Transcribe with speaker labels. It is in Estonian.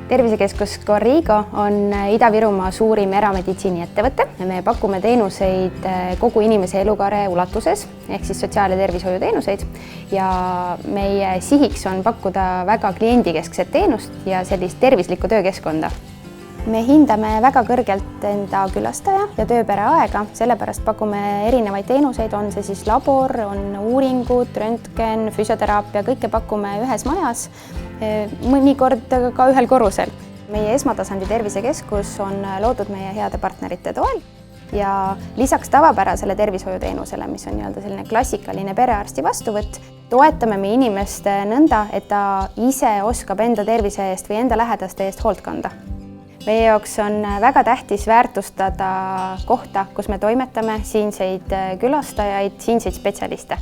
Speaker 1: Tervisekeskus Corrigo on Ida-Virumaa suurim erameditsiiniettevõte. Me pakume teenuseid kogu inimese elukaare ulatuses, ehk siis sotsiaal- ja tervishoiuteenuseid. Ja meie sihiks on pakkuda väga kliendikeskset teenust ja sellist tervislikku töökeskkonda. Me hindame väga kõrgelt enda külastaja ja tööpere aega, sellepärast pakume erinevaid teenuseid, on see siis labor, on uuringud, röntgen, füsioteraapia, kõike pakume ühes majas, mõnikord ka ühel korrusel. Meie esmatasandi tervisekeskus on loodud meie heade partnerite toel ja lisaks tavapärasele tervishoiuteenusele, mis on selline klassikaline perearsti vastuvõtt, toetame me inimest nõnda, et ta ise oskab enda tervise eest või enda lähedaste eest hoolt kanda. Meie jaoks on väga tähtis väärtustada kohta, kus me toimetame, siinseid külastajaid, siinseid spetsialiste.